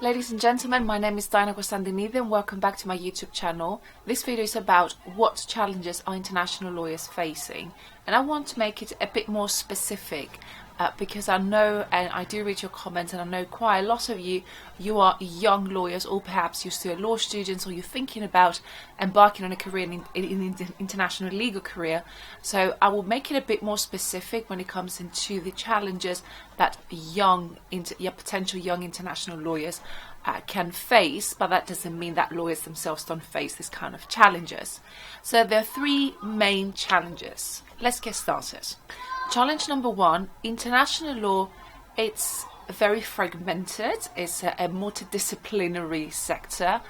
Ladies and gentlemen, my name is Diana Costandinidis and welcome back to my YouTube channel. This video is about what challenges are international lawyers facing, and I want to make it a bit more specific because I know, and I do read your comments, and I know quite a lot of you are young lawyers, or perhaps you're still law students, or you're thinking about embarking on a career in international legal career. So I will make it a bit more specific when it comes into the challenges that potential young international lawyers can face, but that doesn't mean that lawyers themselves don't face this kind of challenges. So there are three main challenges. Let's get started. Challenge number one, international law, it's very fragmented. It's a multidisciplinary sector,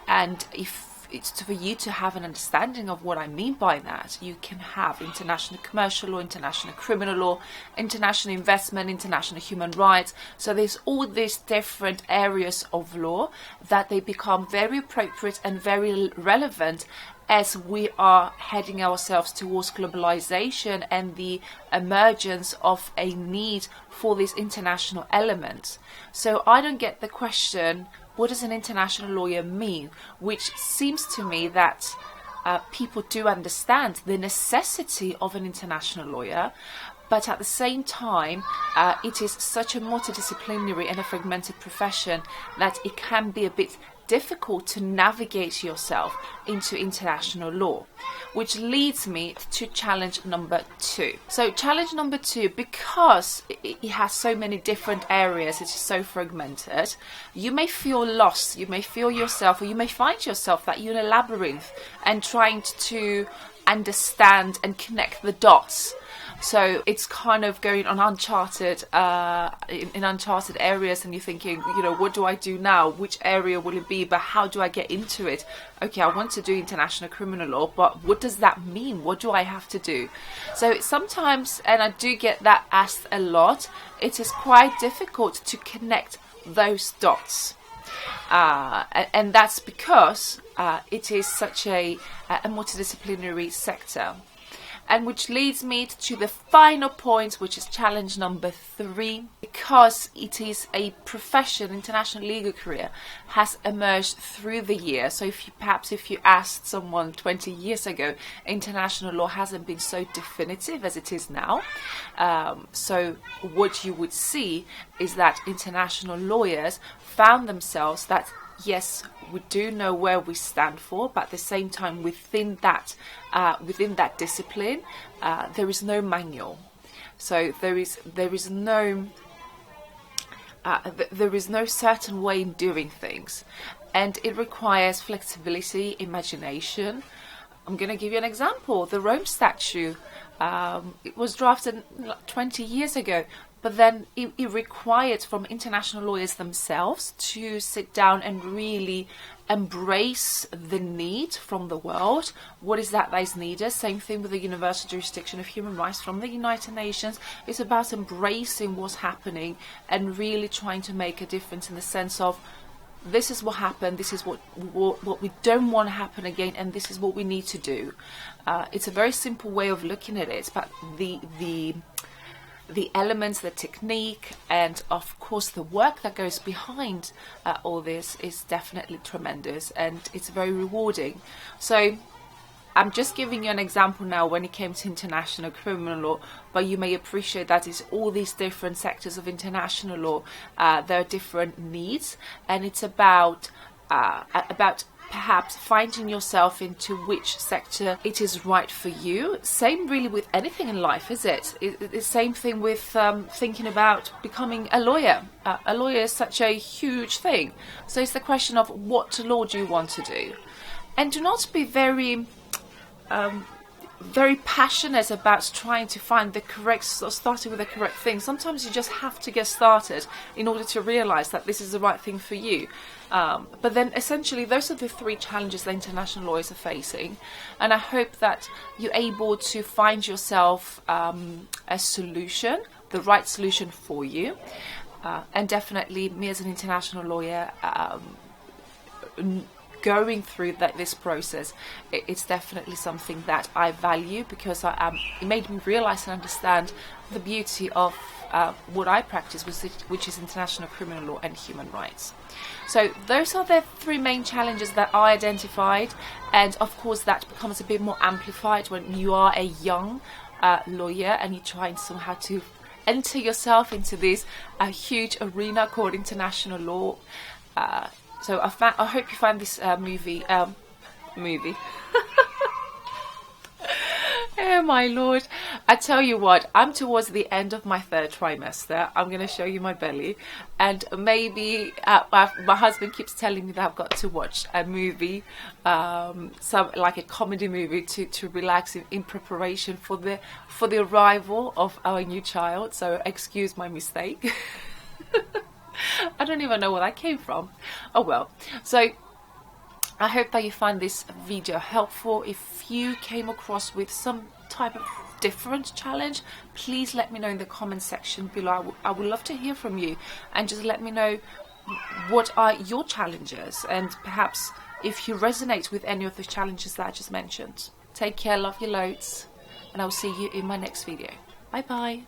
and if it's for you to have an understanding of what I mean by that, you can have international commercial law, international criminal law, international investment, international human rights. So there's all these different areas of law that they become very appropriate and very relevant as we are heading ourselves towards globalization and the emergence of a need for this international element. So I don't get the question, what does an international lawyer mean? Which seems to me that people do understand the necessity of an international lawyer, but at the same time, it is such a multidisciplinary and a fragmented profession that it can be a bit difficult to navigate yourself into international law, which leads me to challenge number two. So challenge number two, because it has so many different areas, it's so fragmented, you may feel lost, you may feel yourself, or you may find yourself that you're in a labyrinth and trying to understand and connect the dots. So it's kind of going on uncharted, in uncharted areas, and you're thinking, what do I do now? Which area will it be? But how do I get into it? Okay, I want to do international criminal law, but what does that mean? What do I have to do? So sometimes, and I do get that asked a lot, it is quite difficult to connect those dots. And that's because it is such a multidisciplinary sector. And which leads me to the final point, which is challenge number three, because it is a profession, international legal career has emerged through the years. So if you asked someone 20 years ago, international law hasn't been so definitive as it is now. So what you would see is that international lawyers found themselves that, yes, we do know where we stand for, but at the same time, within that discipline, there is no manual. So there is no certain way in doing things, and it requires flexibility, imagination. I'm going to give you an example. The Rome Statute, it was drafted 20 years ago. But then it required from international lawyers themselves to sit down and really embrace the need from the world. What is that is needed? Same thing with the Universal Jurisdiction of Human Rights from the United Nations. It's about embracing what's happening and really trying to make a difference in the sense of, this is what happened, this is what we don't want to happen again, and this is what we need to do. It's a very simple way of looking at it, but the elements, the technique, and of course the work that goes behind all this is definitely tremendous, and it's very rewarding. So I'm just giving you an example now when it came to international criminal law, but you may appreciate that it's all these different sectors of international law. There are different needs, and it's about perhaps finding yourself into which sector it is right for you. Same really with anything in life, is it? It's the same thing with thinking about becoming a lawyer. A lawyer is such a huge thing. So it's the question of what law do you want to do? And do not be very passionate about trying to find the correct, starting with the correct thing. Sometimes you just have to get started in order to realize that this is the right thing for you. But then essentially those are the three challenges that international lawyers are facing, and I hope that you're able to find yourself a solution, the right solution for you. And definitely me as an international lawyer, going through this process, it's definitely something that I value, because it made me realize and understand the beauty of what I practice, which is international criminal law and human rights. So those are the three main challenges that I identified, and of course that becomes a bit more amplified when you are a young lawyer and you're trying somehow to enter yourself into this huge arena called international law. So I hope you find this movie. Oh my lord, I tell you what, I'm towards the end of my 3rd trimester. I'm going to show you my belly, and maybe my husband keeps telling me that I've got to watch a movie, like a comedy movie to relax in preparation for the arrival of our new child. So excuse my mistake. I don't even know where that came from. Oh well. So I hope that you find this video helpful. If you came across with some type of different challenge, please let me know in the comment section below. I would love to hear from you, and just let me know what are your challenges, and perhaps if you resonate with any of the challenges that I just mentioned. Take care, love you loads, and I'll see you in my next video. Bye bye.